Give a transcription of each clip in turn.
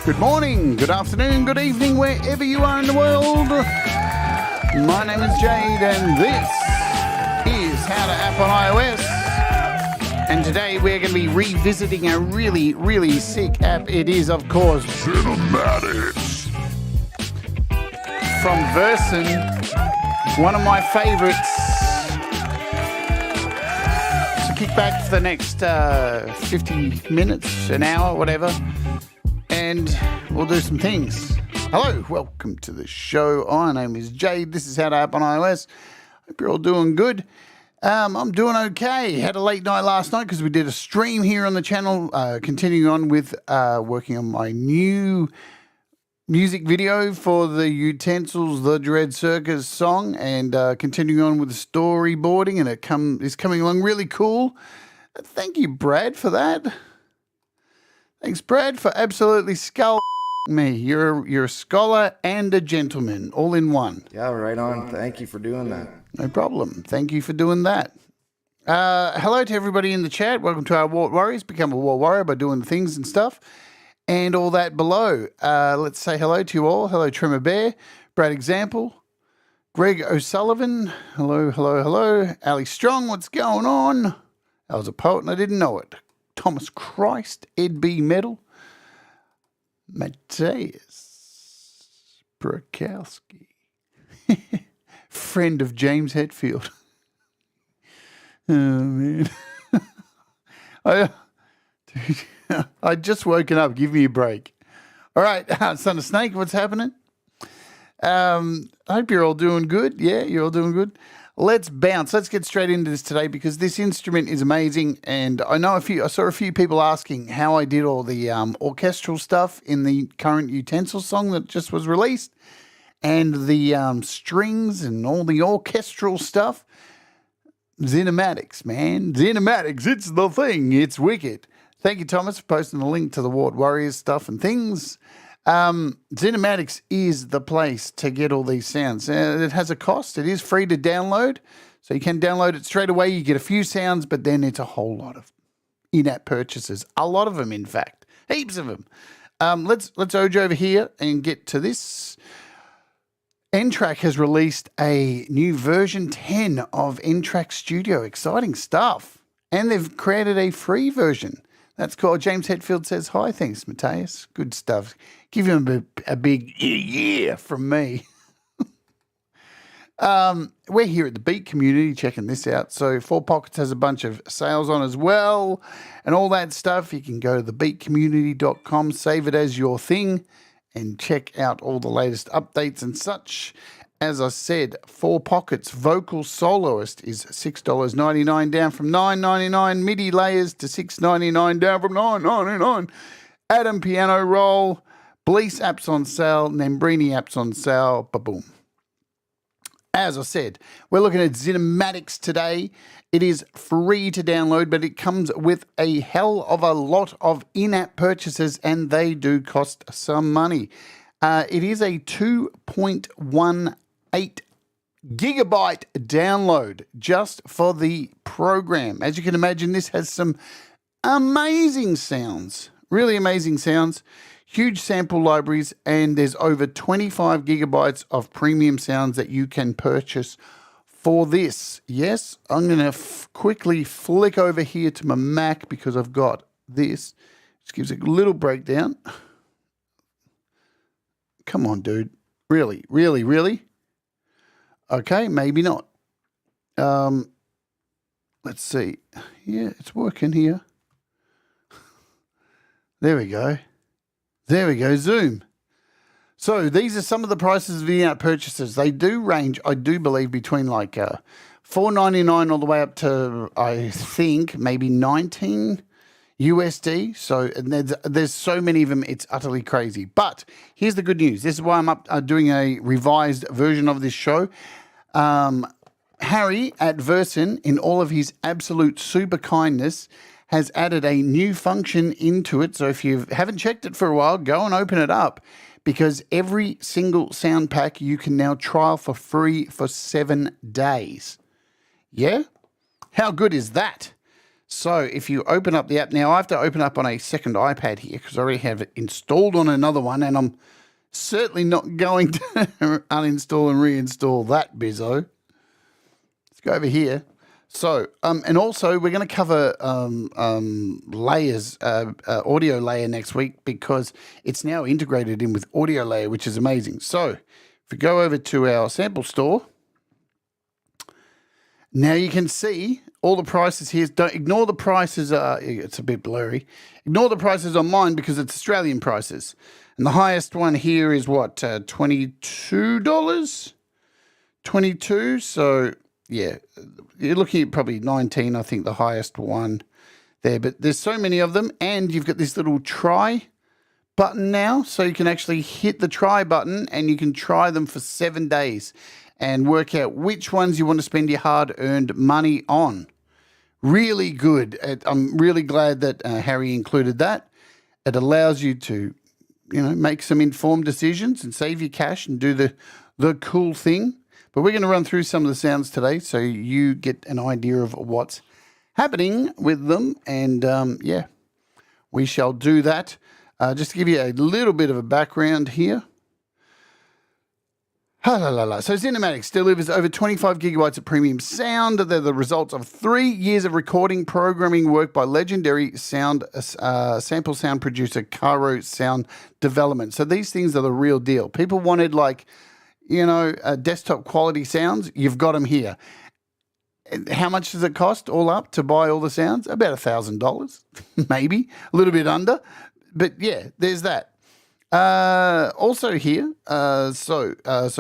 Good morning, good afternoon, good evening, wherever you are in the world. My name is Jade, and this is How to App on iOS. And today we're going to be revisiting a really, really sick app. It is, of course, XinematiX from Virsyn, one of my favorites. So kick back for the next 50 minutes, an hour, whatever, and we'll do some things. Hello, welcome to the show. My name is Jade. This is How to App on iOS. Hope you're all doing good. I'm doing okay. Had a late night last night because we did a stream here on the channel, continuing on with working on my new music video for the Utensils, The Dread Circus song, and continuing on with the storyboarding, and it's coming along really cool. Thank you, Brad, for that. Thanks, Brad, for absolutely me. You're a scholar and a gentleman, all in one. Yeah, right on. Thank you for doing that. No problem. Thank you for doing that. Hello to everybody in the chat. Welcome to our Wart Warriors. Become a Wart Warrior by doing the things and stuff and all that below. Let's say hello to you all. Hello, Tremor Bear, Brad Example, Greg O'Sullivan. Hello, hello, hello. Ali Strong, what's going on? I was a poet and I didn't know it. Thomas Christ, Ed B. Medal, Matthias Brokowski, friend of James Hetfield. Oh, man. I just woken up. Give me a break. All right, Son of Snake, what's happening? I hope you're all doing good. Yeah, you're all doing good. Let's bounce. Let's get straight into this today because this instrument is amazing, and I saw a few people asking how I did all the orchestral stuff in the current Utensils song that just was released, and the strings and all the orchestral stuff. XinematiX, man. XinematiX, it's the thing. It's wicked. Thank you, Thomas, for posting the link to the Wart Warriors stuff and things. XinematiX is the place to get all these sounds. It has a cost. It is free to download, so you can download it straight away. You get a few sounds, but then it's a whole lot of in-app purchases. A lot of them, in fact. Heaps of them. Let's urge over here and get to this. N-Track has released a new version 10 of N-Track Studio. Exciting stuff. And they've created a free version. That's called James Hetfield says hi. Thanks, Matthias. Good stuff. Give him a big yeah from me. We're here at the Beat community checking this out. So 4 Pockets has a bunch of sales on as well and all that stuff. You can go to thebeatcommunity.com, save it as your thing, and check out all the latest updates and such. As I said, 4 Pockets Vocal Soloist is $6.99, down from $9.99. MIDI Layers to $6.99, down from $9.99. Adam Piano Roll, Bleece apps on sale, Nembrini apps on sale, ba-boom. As I said, we're looking at XinematiX today. It is free to download, but it comes with a hell of a lot of in-app purchases, and they do cost some money. It is a 2.18 gigabyte download just for the program. As you can imagine, this has some amazing sounds, really amazing sounds, huge sample libraries, and there's over 25 gigabytes of premium sounds that you can purchase for this. Yes, I'm going to quickly flick over here to my Mac because I've got this. Just gives a little breakdown. Come on, dude. Really, really, really? Okay, maybe not. Let's see. Yeah, it's working here. There we go. There we go, Zoom. So these are some of the prices of the in-app purchases. They do range, I do believe, between like $4.99 all the way up to, I think, maybe $19 USD. So and there's so many of them, it's utterly crazy. But here's the good news. This is why I'm doing a revised version of this show. Harry at Virsyn, in all of his absolute super kindness, has added a new function into it. So if you haven't checked it for a while, go and open it up. because every single sound pack you can now trial for free for 7 days. Yeah? How good is that? So if you open up the app, now I have to open up on a second iPad here because I already have it installed on another one, and I'm certainly not going to uninstall and reinstall that bizzo. Let's go over here. So, and also we're going to cover layers, audio layer next week because it's now integrated in with audio layer, which is amazing. So if we go over to our sample store, now you can see all the prices here. Don't ignore the prices. It's a bit blurry. Ignore the prices on mine because it's Australian prices. And the highest one here is what, $22? 22. So yeah, you're looking at probably 19. I think the highest one there. But there's so many of them, and you've got this little try button now, so you can actually hit the try button and you can try them for 7 days and work out which ones you want to spend your hard-earned money on. Really good. I'm really glad that Harry included that. It allows you to, make some informed decisions and save your cash and do the cool thing. But we're going to run through some of the sounds today so you get an idea of what's happening with them. And, we shall do that. Just to give you a little bit of a background here. So XinematiX delivers over 25 gigabytes of premium sound. They're the results of 3 years of recording programming work by legendary sample sound producer KARO Sound Development. So these things are the real deal. People wanted desktop quality sounds. You've got them here. How much does it cost all up to buy all the sounds? About $1,000, maybe a little bit under. But yeah, there's that. Also here, so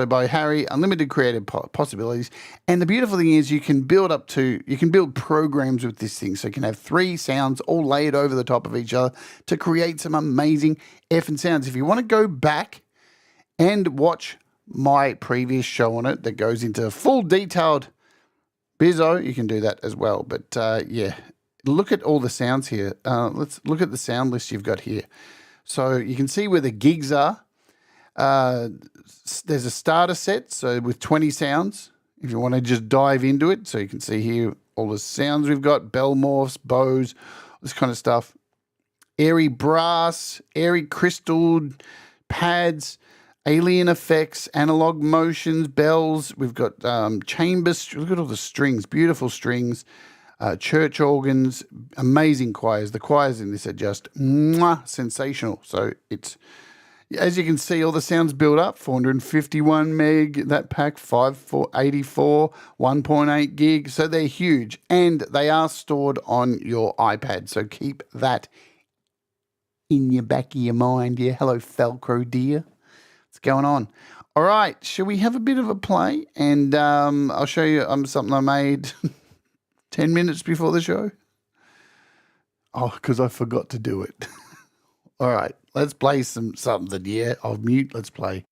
by Harry, unlimited creative possibilities. And the beautiful thing is you can build programs with this thing. So you can have 3 sounds all layered over the top of each other to create some amazing effing sounds. If you want to go back and watch my previous show on it that goes into full detailed bizzo, you can do that as well. But look at all the sounds here. Let's look at the sound list you've got here. So you can see where the gigs are. There's a starter set, so with 20 sounds, if you want to just dive into it. So you can see here all the sounds we've got, bell morphs, bows, this kind of stuff. Airy brass, airy crystal, pads, alien effects, analog motions, bells. We've got chambers. Look at all the strings, beautiful strings. Church organs, amazing choirs. The choirs in this are just sensational. So it's, as you can see, all the sounds build up. 451 meg, that pack, 584, 1.8 gig. So they're huge, and they are stored on your iPad. So keep that in your back of your mind. Yeah, hello, Velcro dear. What's going on? All right, shall we have a bit of a play? And I'll show you something I made 10 minutes before the show. Oh, because I forgot to do it. All right, let's play something. Yeah, I'll mute. Let's play.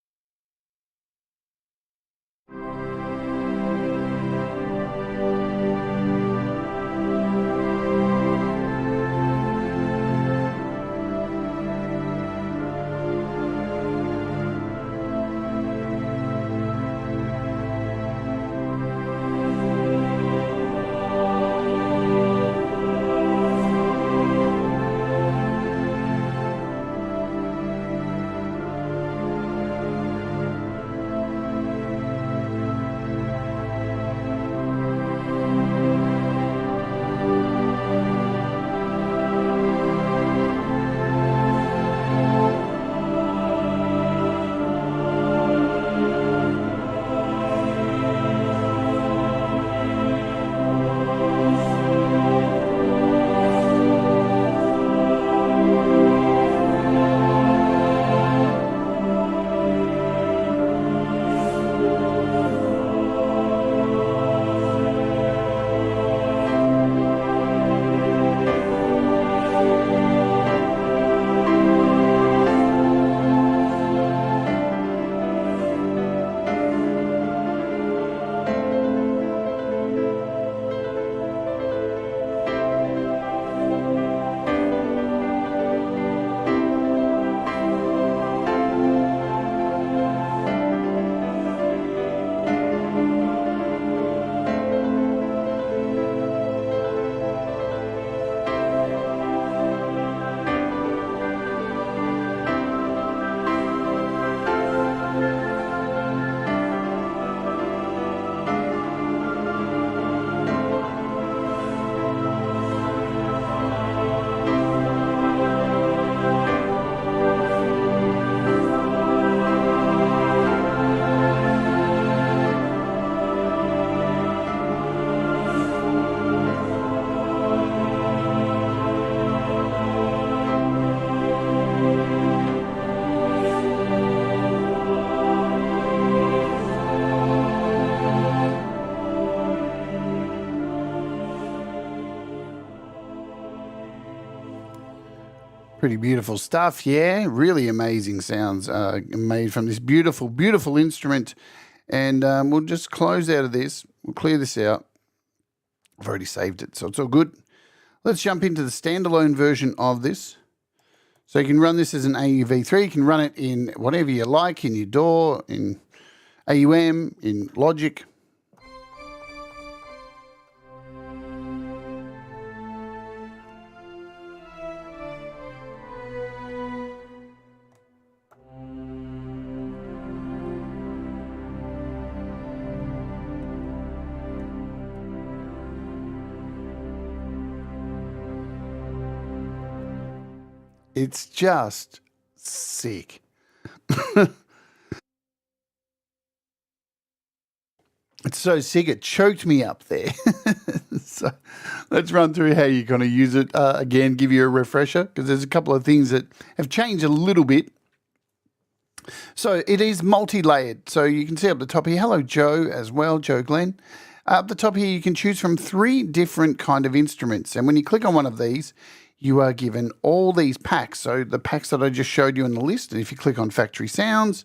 Pretty beautiful stuff, yeah. Really amazing sounds made from this beautiful, beautiful instrument. And we'll just close out of this. We'll clear this out. I've already saved it, so it's all good. Let's jump into the standalone version of this. So you can run this as an AUV3. You can run it in whatever you like, in your DAW, in AUM, in Logic. It's just sick. It's so sick, it choked me up there. So let's run through how you're going to use it. Again, give you a refresher, because there's a couple of things that have changed a little bit. So it is multi-layered. So you can see up the top here, hello Joe as well, Joe Glenn. Up the top here, you can choose from 3 different kind of instruments. And when you click on one of these, you are given all these packs. So the packs that I just showed you in the list, and if you click on factory sounds,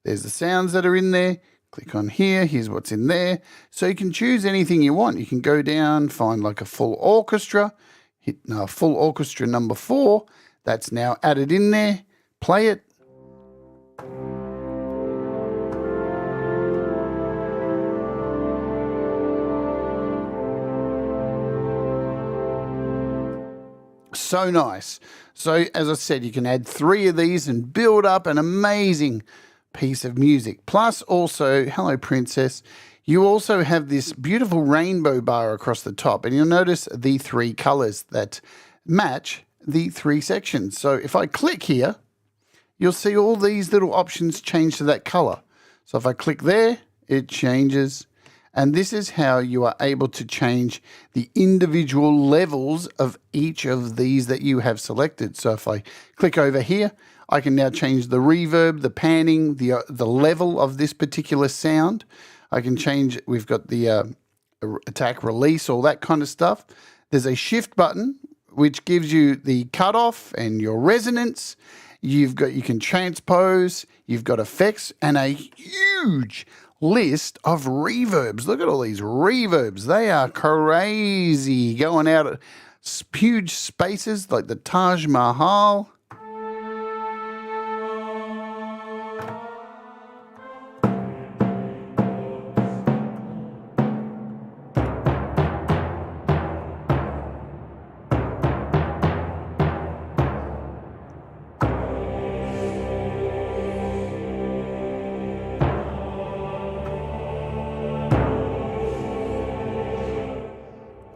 there's the sounds that are in there. Click on here, here's what's in there. So you can choose anything you want. You can go down, find like a full orchestra, hit full orchestra number 4. That's now added in there. Play it. So nice. So as I said, you can add 3 of these and build up an amazing piece of music. Plus also, hello Princess, you also have this beautiful rainbow bar across the top, and you'll notice the 3 colors that match the 3 sections. So if I click here, you'll see all these little options change to that color. So if I click there, it changes. And this is how you are able to change the individual levels of each of these that you have selected. So if I click over here, I can now change the reverb, the panning, the level of this particular sound. I can change, we've got the attack, release, all that kind of stuff. There's a shift button, which gives you the cutoff and your resonance. You can transpose, you've got effects, and a huge list of reverbs. Look at all these reverbs. They are crazy, going out at huge spaces like the Taj Mahal.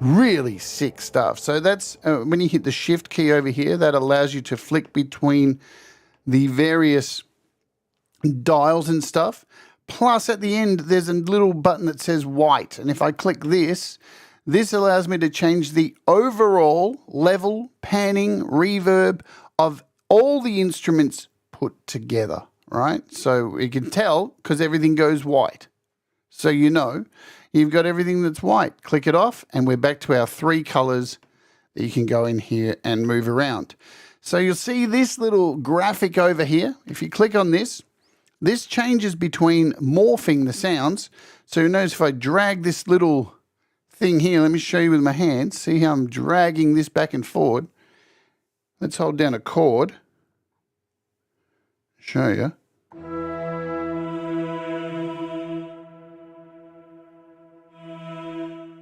Really sick stuff. So that's when you hit the shift key over here, that allows you to flick between the various dials and stuff. Plus at the end, there's a little button that says white. And if I click this, this allows me to change the overall level, panning, reverb of all the instruments put together, right? So you can tell because everything goes white. So you know you've got everything that's white. Click it off, and we're back to our 3 colors that you can go in here and move around. So you'll see this little graphic over here. If you click on this, this changes between morphing the sounds. So you notice if I drag this little thing here, let me show you with my hands. See how I'm dragging this back and forward. Let's hold down a chord. Show you.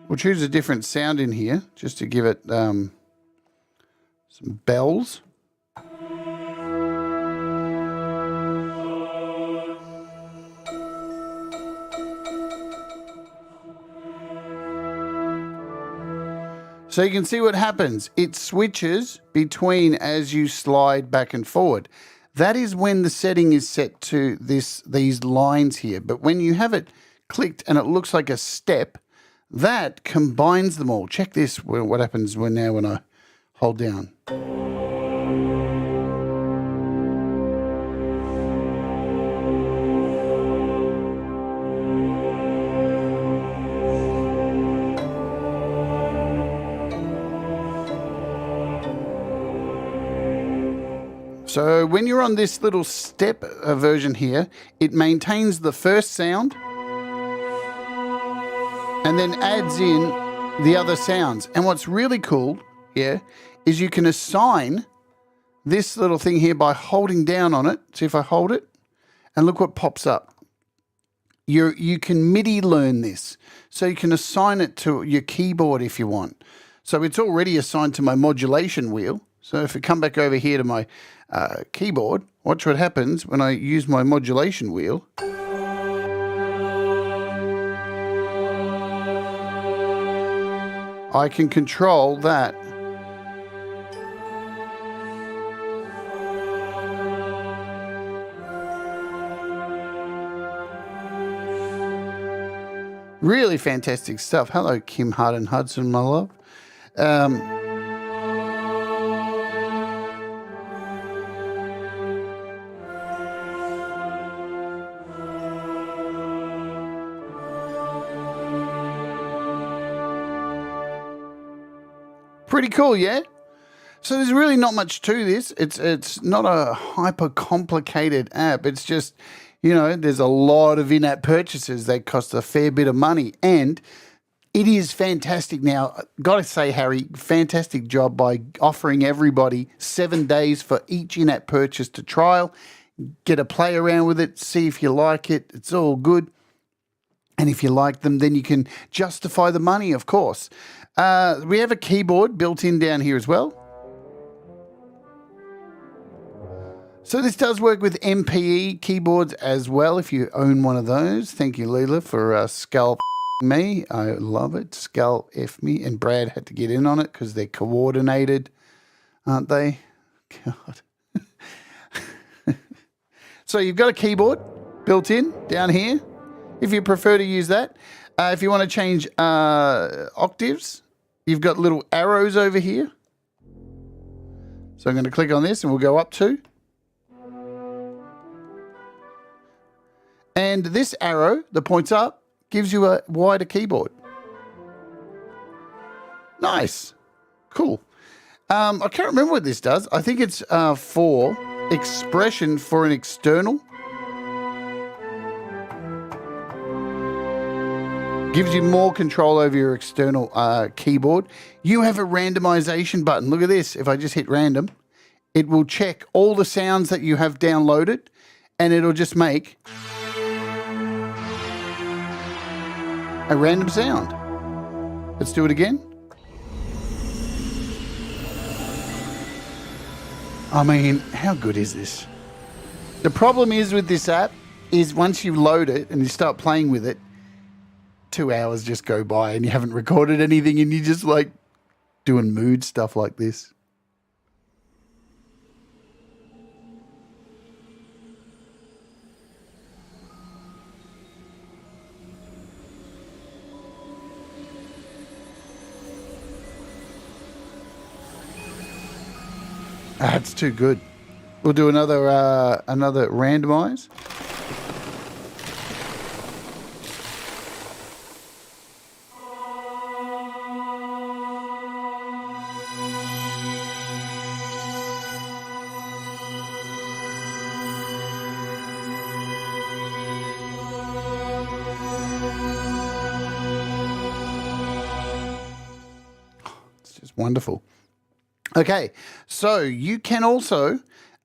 We'll choose a different sound in here just to give it some bells. So you can see what happens. It switches between as you slide back and forward. That is when the setting is set to these lines here. But when you have it clicked and it looks like a step, that combines them all. Check this, what happens when I hold down. So when you're on this little step version here, it maintains the first sound and then adds in the other sounds. And what's really cool here is you can assign this little thing here by holding down on it. See if I hold it and look what pops up. You can MIDI learn this. So you can assign it to your keyboard if you want. So it's already assigned to my modulation wheel. So if I come back over here to my keyboard, watch what happens when I use my modulation wheel. I can control that. Really fantastic stuff. Hello, Kim Harden Hudson, my love. Pretty cool, yeah? So there's really not much to this. It's not a hyper complicated app. It's just, you know, there's a lot of in-app purchases that cost a fair bit of money, and it is fantastic. Now, got to say, Harry, fantastic job by offering everybody 7 days for each in-app purchase to trial, get a play around with it, see if you like it. It's all good. And if you like them, then you can justify the money, of course. We have a keyboard built in down here as well. So this does work with MPE keyboards as well, if you own one of those. Thank you, Leela, for skull me. I love it. Skull F me. And Brad had to get in on it because they're coordinated, aren't they? God. So you've got a keyboard built in down here, if you prefer to use that. If you want to change octaves, you've got little arrows over here. So I'm going to click on this and we'll go up 2. And this arrow that points up gives you a wider keyboard. Nice. Cool. I can't remember what this does. I think it's for expression for an external. Gives you more control over your external keyboard. You have a randomization button. Look at this. If I just hit random, it will check all the sounds that you have downloaded, and it'll just make a random sound. Let's do it again. I mean, how good is this? The problem is with this app is once you load it and you start playing with it, 2 hours just go by and you haven't recorded anything and you're just like doing mood stuff like this. That's too good. We'll do another randomize. It's just wonderful. Okay, so you can also,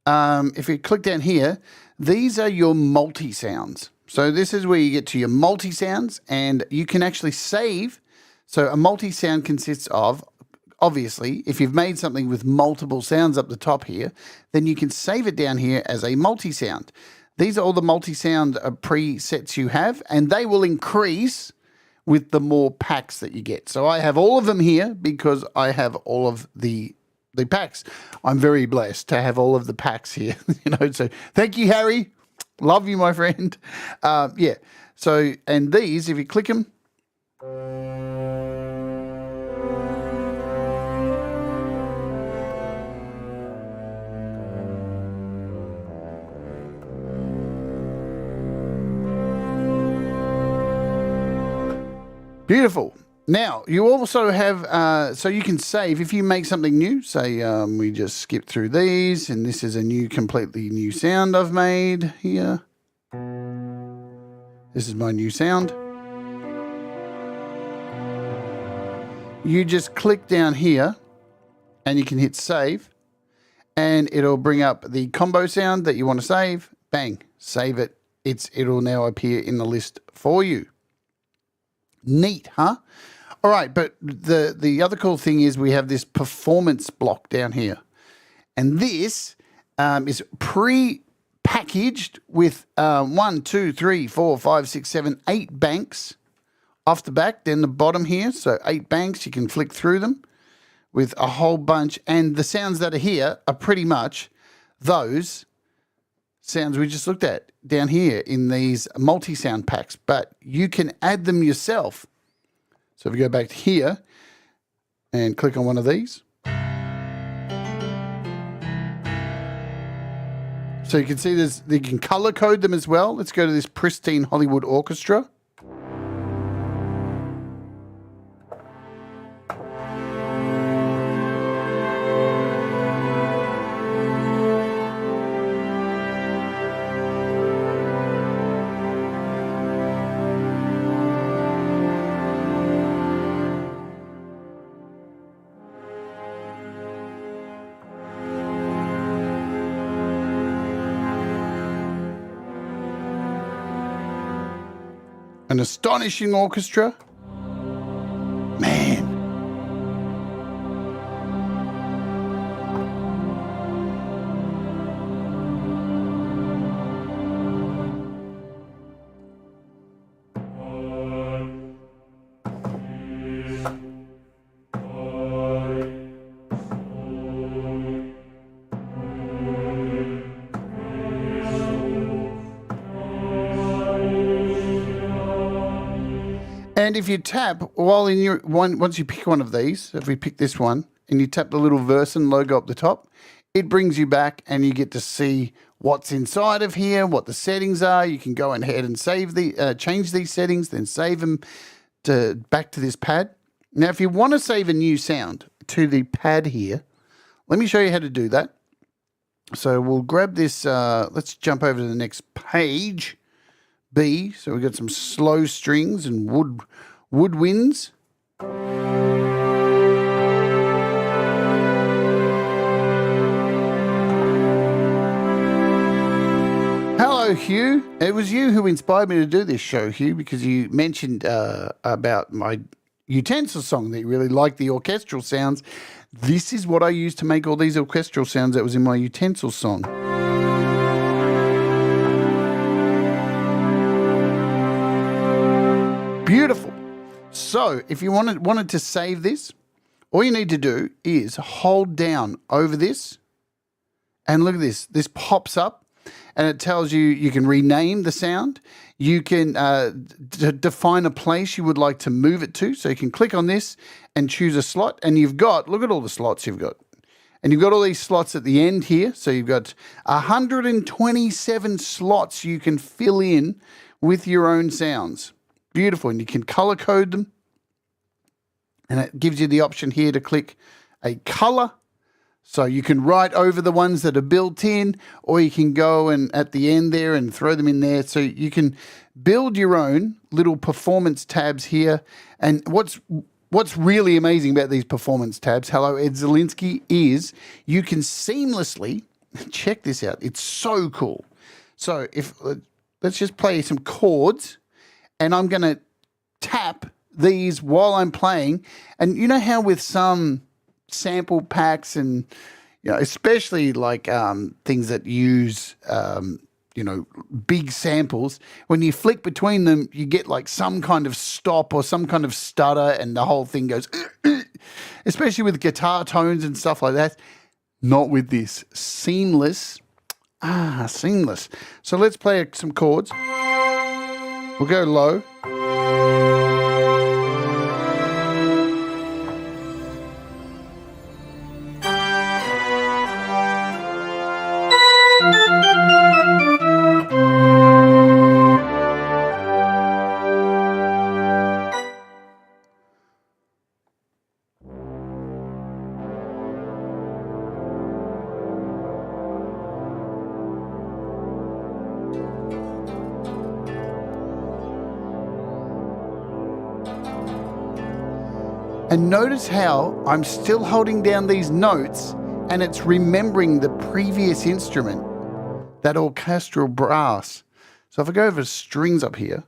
if you click down here, these are your multi-sounds. So this is where you get to your multi-sounds, and you can actually save. So a multi-sound consists of, obviously, if you've made something with multiple sounds up the top here, then you can save it down here as a multi-sound. These are all the multi-sound presets you have, and they will increase with the more packs that you get. So I have all of them here because I have all of the packs. I'm very blessed to have all of the packs here. So thank you, Harry. Love you, my friend. Yeah. So, and these, if you click them, beautiful. Now, you also have, so you can save if you make something new. Say we just skip through these, and this is a new, completely new sound I've made here. This is my new sound. You just click down here, and you can hit save, and it'll bring up the combo sound that you want to save. Bang, save it. It'll now appear in the list for you. Neat, huh? All right, but the other cool thing is we have this performance block down here. And this is pre-packaged with 1, 2, 3, 4, 5, 6, 7, 8 banks off the back, then the bottom here. So 8 banks, you can flick through them with a whole bunch. And the sounds that are here are pretty much those sounds we just looked at down here in these multi-sound packs. But you can add them yourself. So if you go back to here and click on one of these. So you can see you can color code them as well. Let's go to this pristine Hollywood orchestra. An astonishing orchestra. Man. And if you tap while in your once you pick one of these, if we pick this one and you tap the little Virsyn logo up the top, it brings you back and you get to see what's inside of here, what the settings are. You can go ahead and save change these settings, then save them back to this pad. Now, if you want to save a new sound to the pad here, let me show you how to do that. So we'll grab this. Let's jump over to the next page. B, so we've got some slow strings and woodwinds. Hello, Hugh. It was you who inspired me to do this show, Hugh, because you mentioned about my utensil song that you really liked the orchestral sounds. This is what I used to make all these orchestral sounds that was in my utensil song. Beautiful. So if you wanted to save this, all you need to do is hold down over this, and look at this. This pops up, and it tells you can rename the sound. You can define a place you would like to move it to. So you can click on this and choose a slot, and you've got, look at all the slots you've got. And you've got all these slots at the end here. So you've got 127 slots you can fill in with your own sounds. Beautiful. And you can color code them. And it gives you the option here to click a color. So you can write over the ones that are built in, or you can go and at the end there and throw them in there. So you can build your own little performance tabs here. And what's really amazing about these performance tabs, hello, Ed Zielinski, is you can seamlessly, check this out. It's so cool. So let's just play some chords. And I'm going to tap these while I'm playing. And you know how with some sample packs and, especially like things that use, big samples, when you flick between them, you get like some kind of stop or some kind of stutter and the whole thing goes, especially with guitar tones and stuff like that. Not with this. Seamless. Seamless. So let's play some chords. We'll go low. And notice how I'm still holding down these notes and it's remembering the previous instrument, that orchestral brass. So if I go over to strings up here,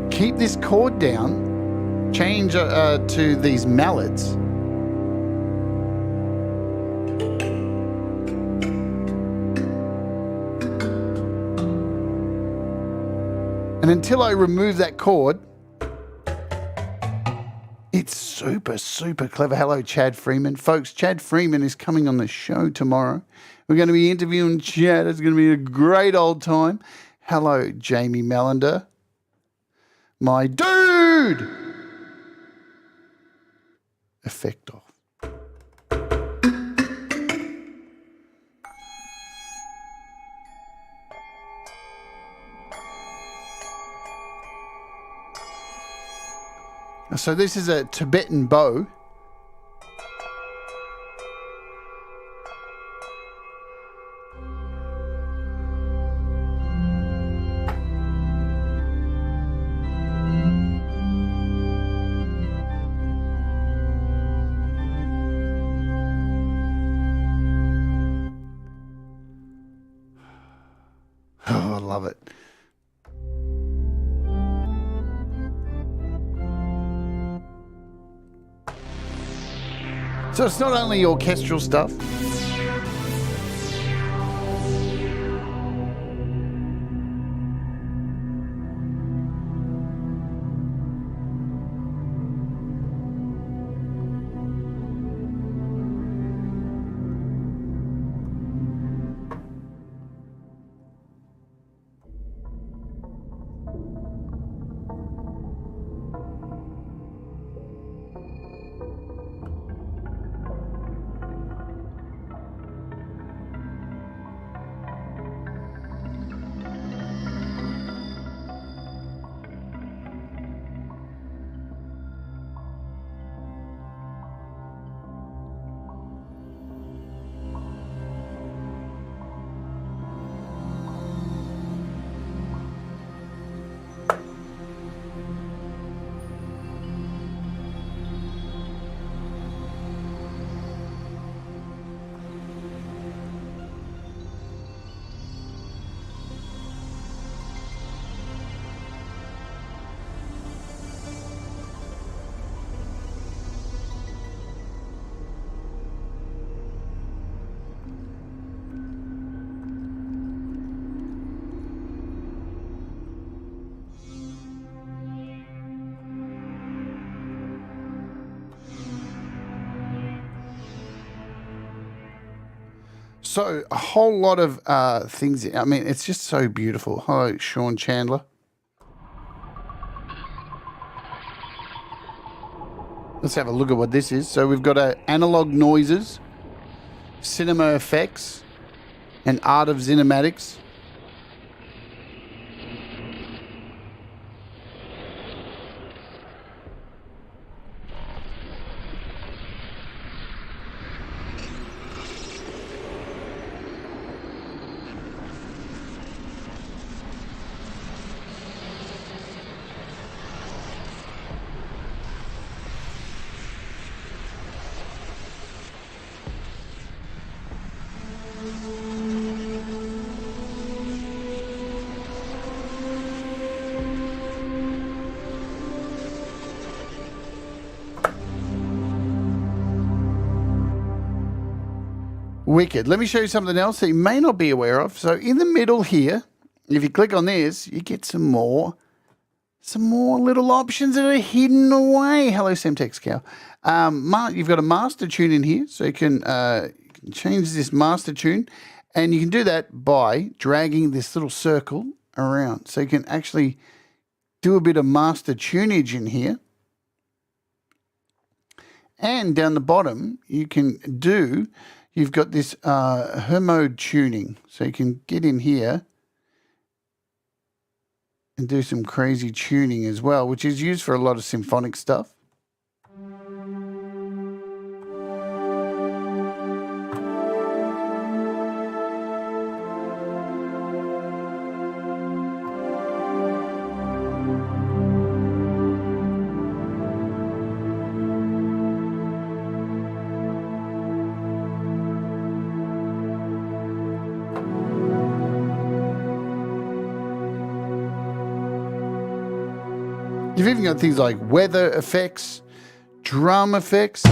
keep this chord down, change to these mallets. And until I remove that chord, it's super, super clever. Hello, Chad Freeman. Folks, Chad Freeman is coming on the show tomorrow. We're going to be interviewing Chad. It's going to be a great old time. Hello, Jamie Melander. My dude! Effect off. So this is a Tibetan bow. Oh, I love it. So it's not only orchestral stuff. So a whole lot of things. I mean, it's just so beautiful. Hello, Sean Chandler. Let's have a look at what this is. So we've got analog noises, cinema effects, and art of XinematiX. Wicked. Let me show you something else that you may not be aware of. So in the middle here, if you click on this, you get some more little options that are hidden away. Hello, Semtex Cow. You've got a master tune in here, so you can change this master tune, and you can do that by dragging this little circle around. So you can actually do a bit of master tunage in here. And down the bottom, you've got this mode tuning. So you can get in here and do some crazy tuning as well, which is used for a lot of symphonic stuff. You've even got things like weather effects, drum effects.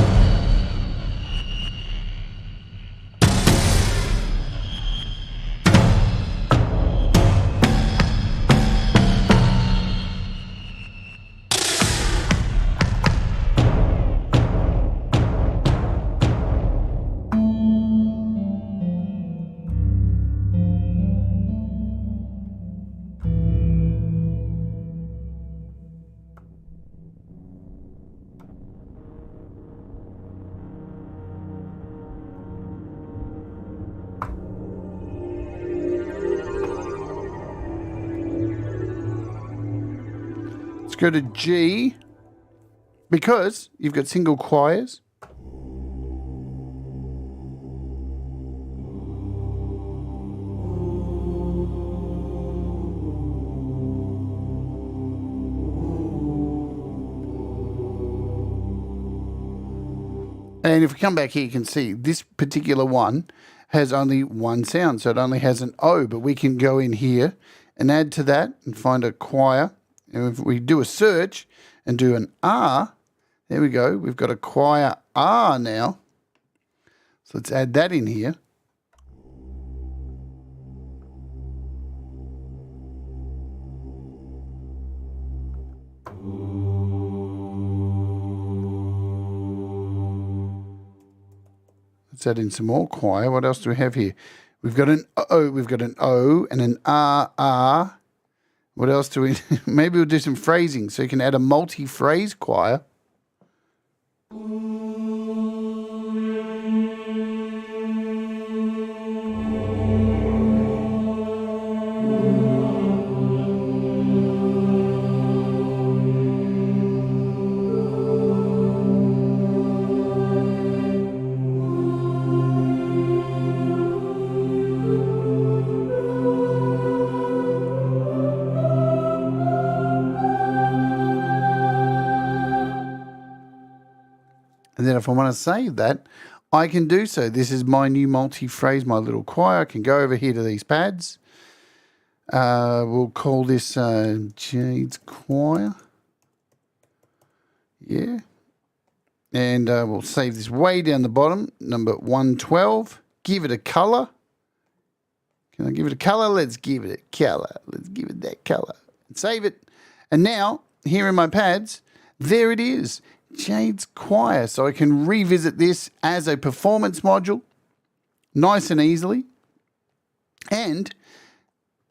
Go to G because you've got single choirs. And if we come back here, you can see this particular one has only one sound, so it only has an O, but we can go in here and add to that and find a choir. And if we do a search and do an R, there we go. We've got a choir R now. So let's add that in here. Let's add in some more choir. What else do we have here? We've got an O and an R. What else do we... Maybe we'll do some phrasing so you can add a multi-phrase choir. And then if I want to save that, I can do so. This is my new multi-phrase, my little choir. I can go over here to these pads. We'll call this Jade's choir. Yeah. And we'll save this way down the bottom, number 112. Give it a color. Can I give it a color? Let's give it a color. Let's give it that color. And save it. And now, here in my pads, there it is. Jade's choir. So I can revisit this as a performance module nice and easily. And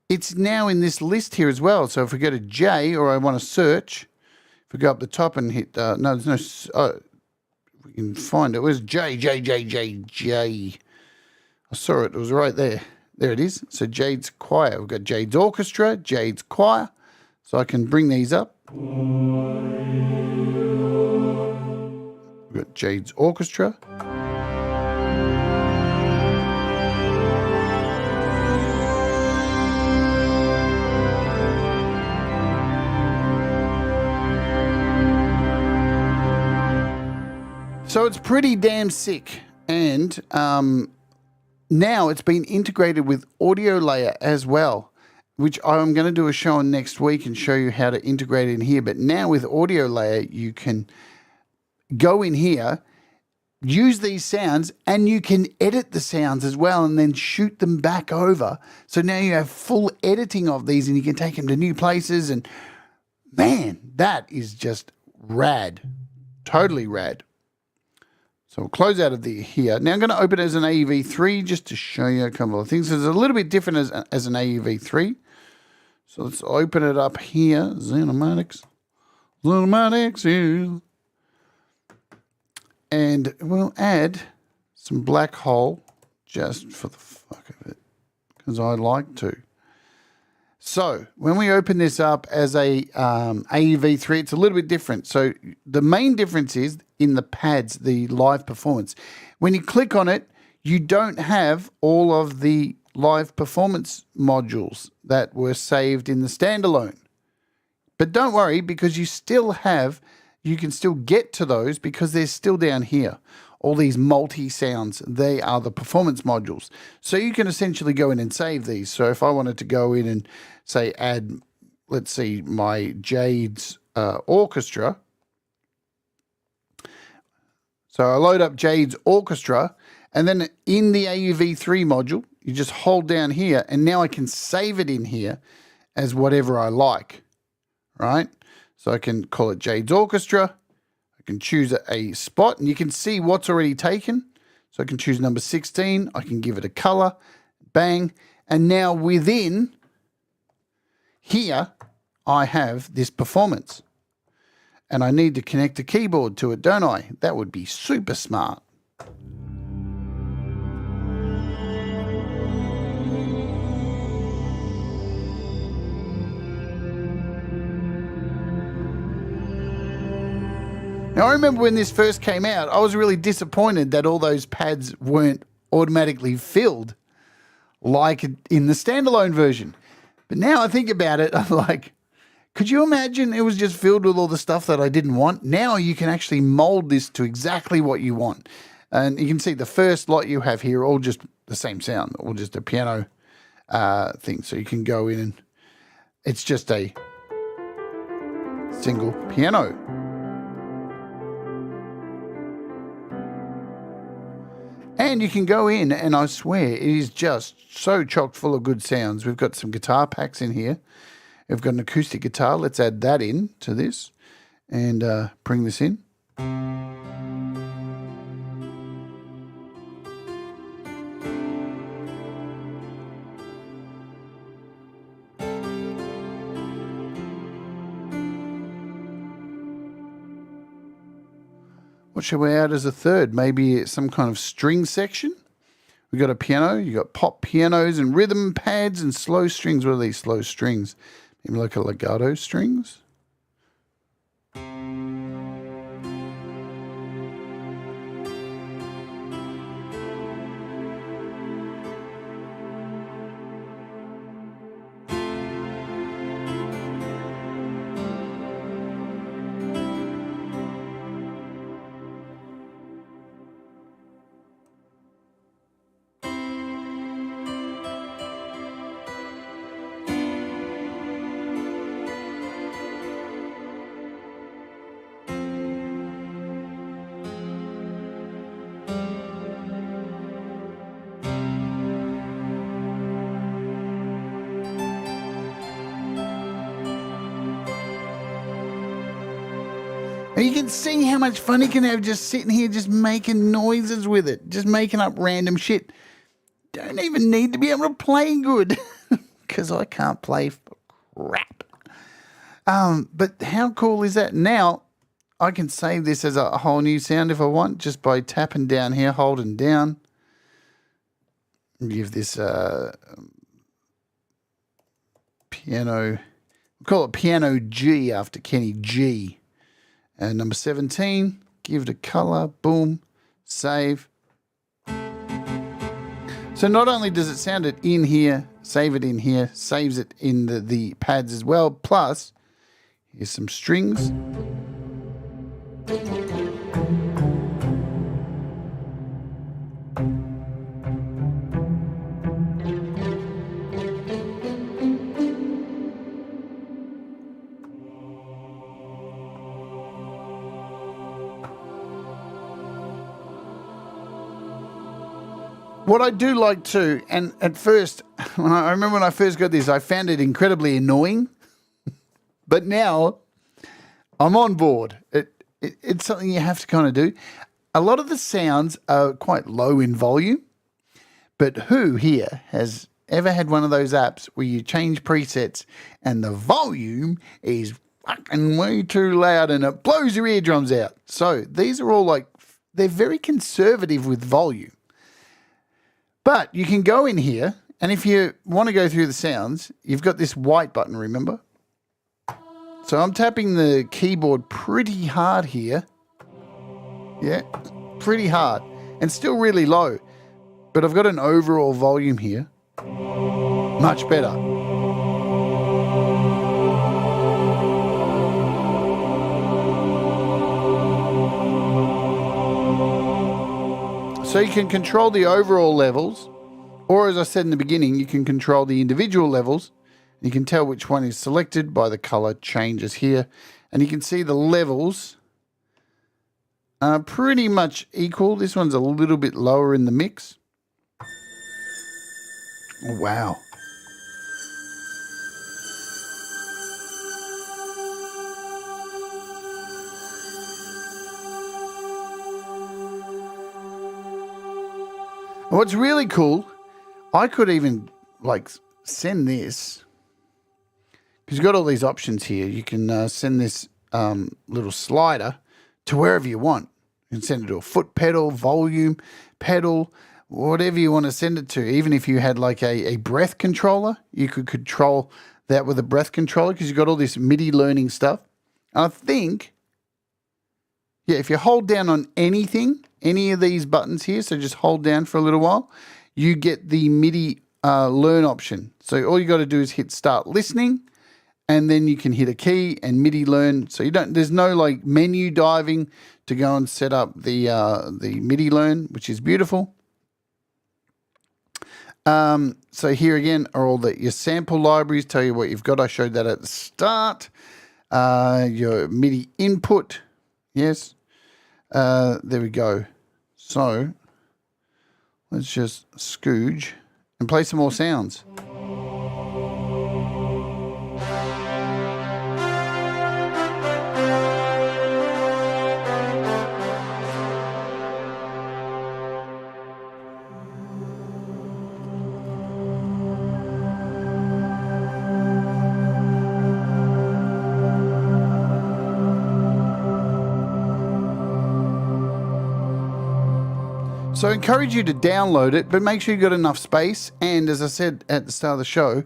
it's now in this list here as well. So if we go to J, or I want to search, if we go up the top and hit, no, there's no, oh, we can find it. Where's J? I saw it. It was right there. There it is. So Jade's choir. We've got Jade's orchestra, Jade's choir. So I can bring these up. We've got Jade's orchestra. So it's pretty damn sick. And now it's been integrated with Audio Layer as well, which I'm going to do a show on next week and show you how to integrate it in here. But now with Audio Layer, you can go in here, use these sounds, and you can edit the sounds as well and then shoot them back over. So now you have full editing of these and you can take them to new places. And man, that is just rad. Totally rad. So we'll close out of here. Now I'm going to open it as an AEV3 just to show you a couple of things. It's a little bit different as an AEV3. So let's open it up here. XinematiX here. And we'll add some black hole just for the fuck of it, because I like to. So when we open this up as a AEV3, it's a little bit different. So the main difference is in the pads, the live performance. When you click on it, you don't have all of the live performance modules that were saved in the standalone. But don't worry, because you can still get to those because they're still down here. All these multi-sounds, they are the performance modules. So you can essentially go in and save these. So if I wanted to go in and say add, let's see, my Jade's orchestra. So I load up Jade's orchestra, and then in the AUV3 module, you just hold down here, and now I can save it in here as whatever I like, right? So I can call it Jade's orchestra. I can choose a spot, and you can see what's already taken. So I can choose number 16. I can give it a color, bang. And now within here, I have this performance. And I need to connect a keyboard to it, don't I? That would be super smart. Now, I remember when this first came out, I was really disappointed that all those pads weren't automatically filled like in the standalone version. But now I think about it, I'm like, could you imagine it was just filled with all the stuff that I didn't want? Now you can actually mold this to exactly what you want. And you can see the first lot you have here, all just the same sound, or just a piano thing. So you can go in and it's just a single piano. And you can go in, and I swear it is just so chock full of good sounds. We've got some guitar packs in here. We've got an acoustic guitar. Let's add that in to this and bring this in. What shall we add as a third? Maybe some kind of string section. We've got a piano. You've got pop pianos and rhythm pads and slow strings. What are these slow strings? Maybe like a legato strings? And you can see how much fun you can have just sitting here just making noises with it, just making up random shit. Don't even need to be able to play good because I can't play for crap. But how cool is that? Now I can save this as a whole new sound if I want, just by tapping down here, holding down. Give this piano, we'll call it Piano G after Kenny G. And number 17, give it a color, boom, save. So not only does it sound it in here, save it in here, saves it in the pads as well, plus here's some strings. What I do like too, and at first, I remember when I first got this, I found it incredibly annoying. But now I'm on board. It's something you have to kind of do. A lot of the sounds are quite low in volume, but who here has ever had one of those apps where you change presets and the volume is fucking way too loud and it blows your eardrums out? So these are all like, they're very conservative with volume. But you can go in here, and if you want to go through the sounds, you've got this white button, remember? So I'm tapping the keyboard pretty hard here. Yeah, pretty hard. And still really low. But I've got an overall volume here. Much better. So you can control the overall levels, or as I said in the beginning, you can control the individual levels. You can tell which one is selected by the color changes here. And you can see the levels are pretty much equal. This one's a little bit lower in the mix. Oh, wow. What's really cool, I could even like send this, because you've got all these options here. You can send this little slider to wherever you want. You can send it to a foot pedal, volume pedal, whatever you want to send it to. Even if you had like a breath controller, you could control that with a breath controller, because you've got all this MIDI learning stuff. And I think, yeah, if you hold down on anything, any of these buttons here, so just hold down for a little while, you get the MIDI learn option. So all you got to do is hit start listening, and then you can hit a key and MIDI learn. So you don't, there's no like menu diving to go and set up the MIDI learn, which is beautiful. So here again are all your sample libraries, tell you what you've got. I showed that at the start. Your MIDI input, yes. There we go. So let's just scooge and play some more sounds. So I encourage you to download it, but make sure you've got enough space. And as I said at the start of the show,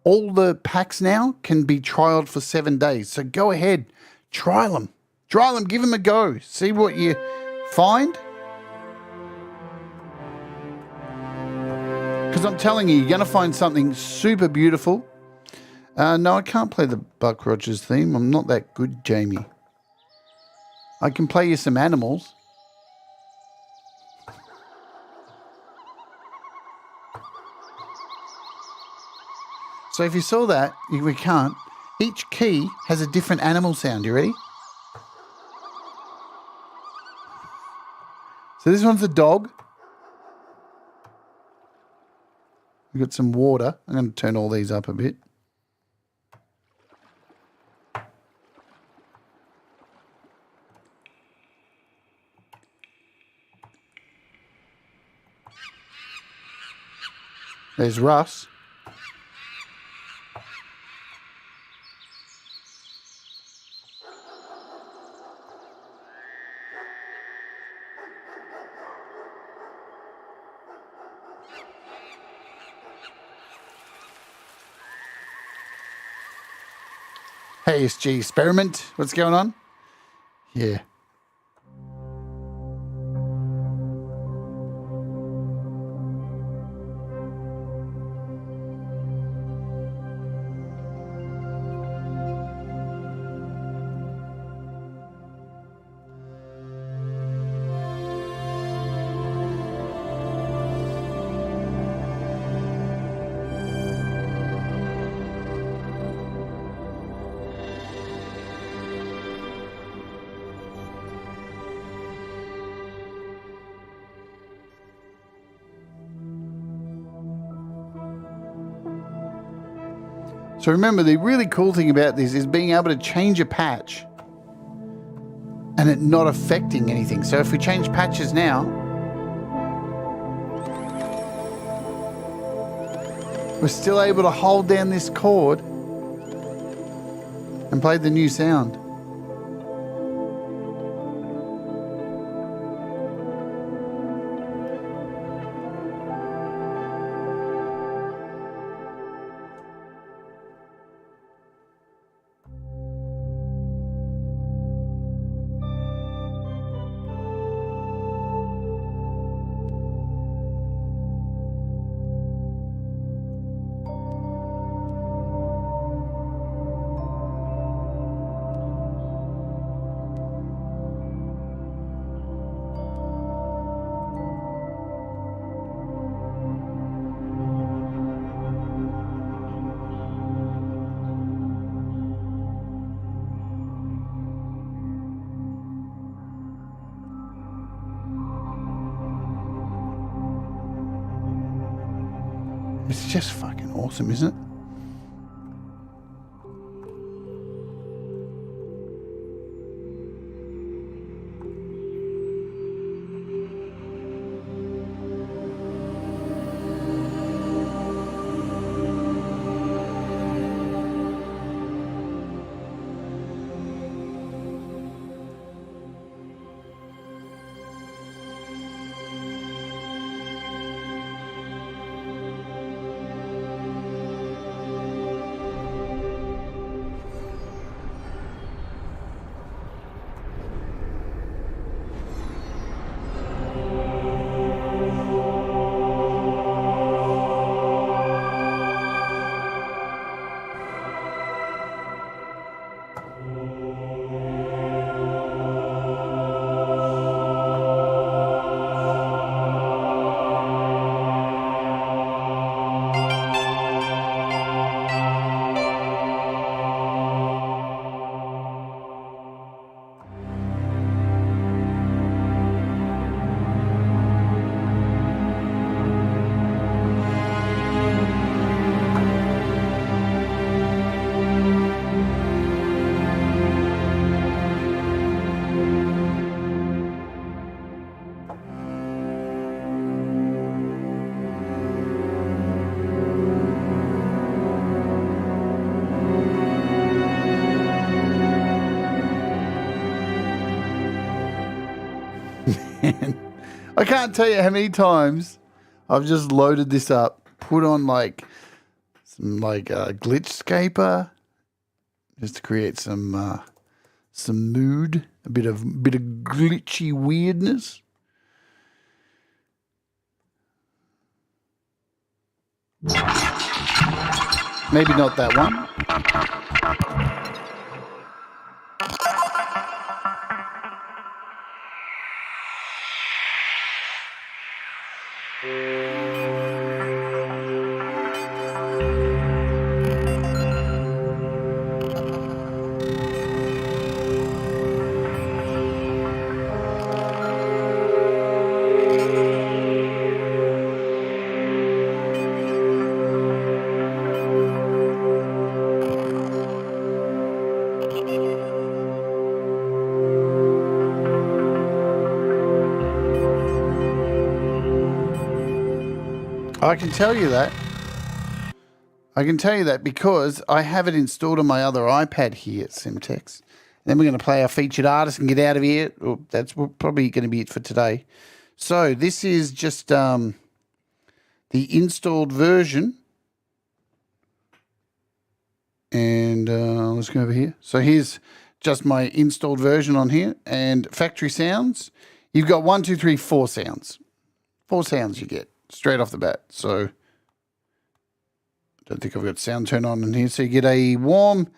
all the packs now can be trialed for 7 days. So go ahead, trial them. Trial them, give them a go. See what you find. Because I'm telling you, you're going to find something super beautiful. No, I can't play the Buck Rogers theme. I'm not that good, Jamie. I can play you some animals. So if you saw that, we can't. Each key has a different animal sound. You ready? So this one's a dog. We've got some water. I'm going to turn all these up a bit. There's Russ. Hey, SG Experiment. What's going on? Yeah. So remember, the really cool thing about this is being able to change a patch and it not affecting anything. So if we change patches now, we're still able to hold down this chord and play the new sound. It's just fucking awesome, isn't it? I can't tell you how many times I've just loaded this up, put on like some glitch scaper, just to create some mood, a bit of glitchy weirdness. Maybe not that one. I can tell you that. I can tell you that because I have it installed on my other iPad here at XinematiX. Then we're going to play our featured artist and get out of here. Well, that's probably going to be it for today. So this is just the installed version. And let's go over here. So here's just my installed version on here. And factory sounds. You've got 1, 2, 3, 4 sounds. 4 sounds you get straight off the bat. So I don't think I've got sound turn on in here. So you get a warm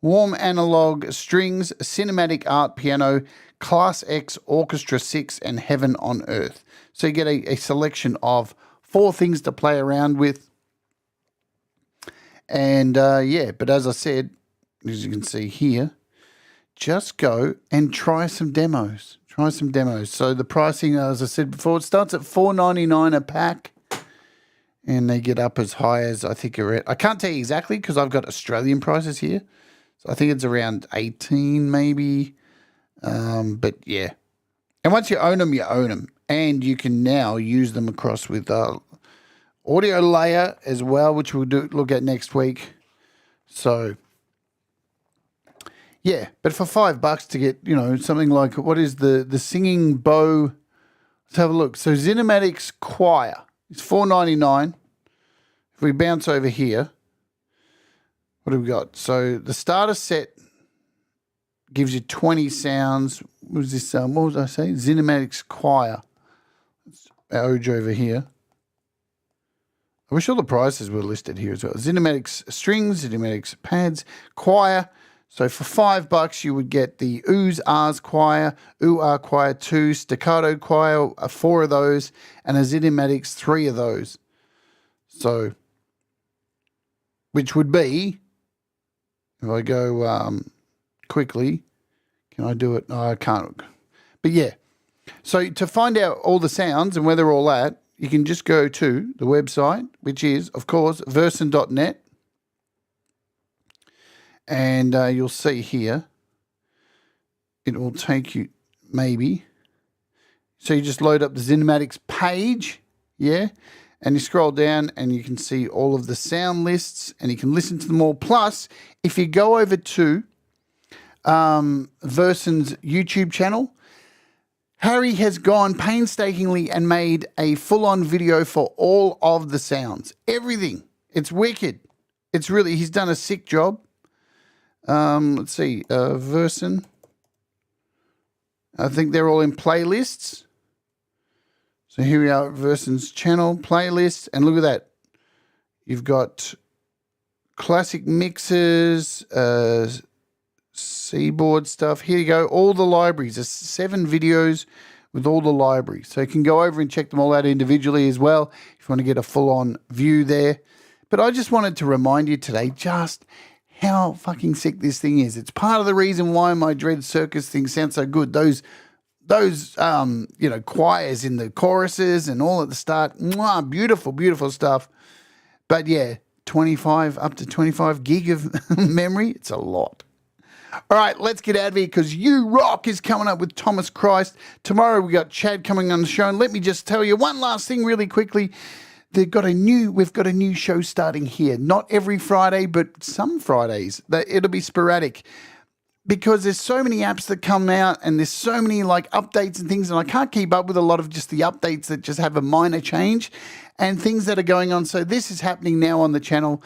analog strings, cinematic art piano, Class X Orchestra 6, and Heaven on Earth. So you get a selection of 4 things to play around with. And yeah, but as I said, as you can see here, just go and try some demos. So the pricing, as I said before, it starts at $4.99 a pack. And they get up as high as, I think, I can't tell you exactly because I've got Australian prices here. So I think it's around 18 maybe. But yeah. And once you own them, you own them. And you can now use them across with audio layer as well, which we'll look at next week. So yeah, but for $5 to get, something like, what is the singing bow? Let's have a look. So XinematiX Choir is $4.99. If we bounce over here, what have we got? So the starter set gives you 20 sounds. What was this? What was I saying? XinematiX Choir. That's our OJ over here. I wish all the prices were listed here as well. XinematiX strings, XinematiX pads, choir. So for $5, you would get the Oohs, Ahs choir, Ooh Ah choir 2, staccato choir, 4 of those, and a XinematiX 3 of those. So, which would be, if I go quickly, can I do it? No, I can't. But yeah. So to find out all the sounds and where they're all at, you can just go to the website, which is, of course, Virsyn.net. And you'll see here, it will take you maybe. So you just load up the XinematiX page, yeah, and you scroll down and you can see all of the sound lists and you can listen to them all. Plus, if you go over to Virsyn's YouTube channel, Harry has gone painstakingly and made a full-on video for all of the sounds. Everything. It's wicked. It's really, he's done a sick job. Let's see, Virsyn. I think they're all in playlists. So here we are at Virsyn's channel, playlists, and look at that. You've got classic mixes, Seaboard stuff. Here you go, all the libraries. There's 7 videos with all the libraries. So you can go over and check them all out individually as well if you want to get a full-on view there. But I just wanted to remind you today just how fucking sick this thing is. It's part of the reason why my Dread Circus thing sounds so good. Those you know, choirs in the choruses and all at the start. Mwah, beautiful, beautiful stuff. But yeah, up to 25 gig of memory. It's a lot. All right, let's get out of here because You Rock is coming up with Thomas Christ. Tomorrow we got Chad coming on the show. And let me just tell you one last thing really quickly. We've got a new show starting here. Not every Friday, but some Fridays. It'll be sporadic because there's so many apps that come out and there's so many like updates and things, and I can't keep up with a lot of just the updates that just have a minor change and things that are going on. So this is happening now on the channel.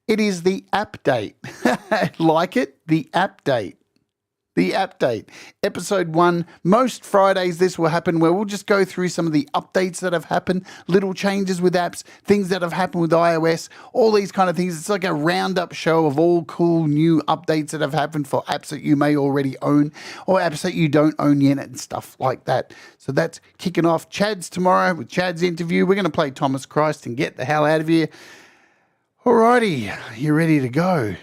It is the update. Like it? The update. The update. Episode 1. Most Fridays this will happen where we'll just go through some of the updates that have happened, little changes with apps, things that have happened with iOS, all these kind of things. It's like a roundup show of all cool new updates that have happened for apps that you may already own or apps that you don't own yet and stuff like that. So that's kicking off. Chad's tomorrow with Chad's interview. We're going to play Thomas Christ and get the hell out of here. Alrighty, you ready to go?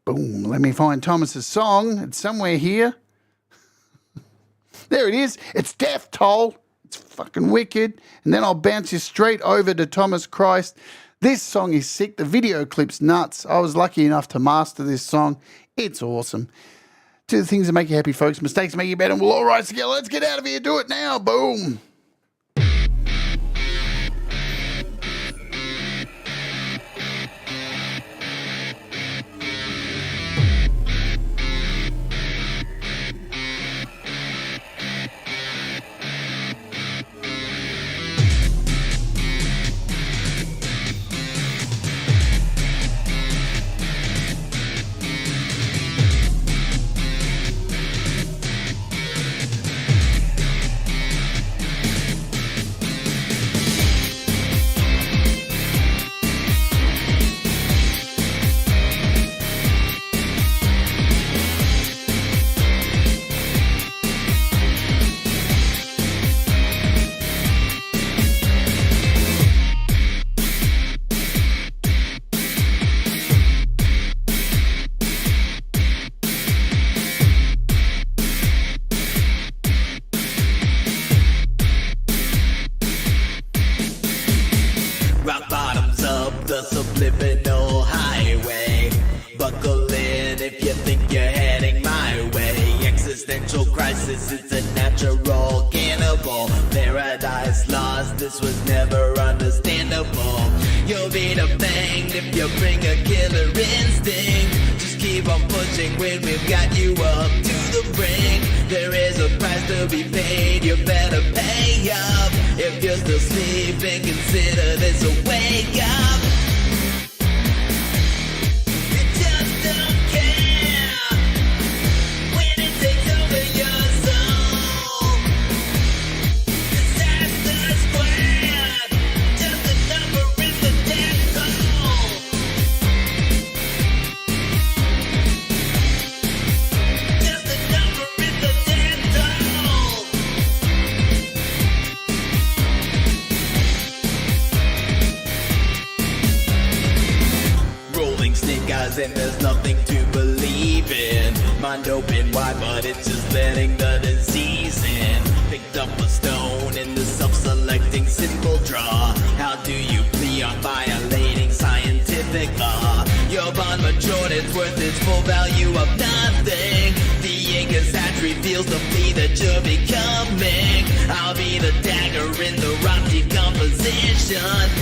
Boom, let me find Thomas's song. It's somewhere here. There it is. It's Death Toll. It's fucking wicked. And then I'll bounce you straight over to Thomas Christ. This song is sick. The video clip's nuts. I was lucky enough to master this song. It's awesome. Do the things that make you happy, folks. Mistakes make you better, and we'll all rise together. Let's get out of here. Do it now. Boom. Subliminal highway. Buckle in if you think you're heading my way. Existential crisis, it's a natural cannibal. Paradise lost, this was never understandable. You'll be defanged if you bring a killer instinct. Just keep on pushing when we've got you up to the brink. There is a price to be paid, you better pay up. If you're still sleeping, consider this a wake up. And there's nothing to believe in. Mind open wide, but it's just letting the disease in. Picked up a stone in the self-selecting using simple draw? How do you plea on violating scientific law? Your bond matured, its worth its full value of nothing. The ink as hatch reveals the plea that you're becoming. I'll be the dagger in the rock decomposition.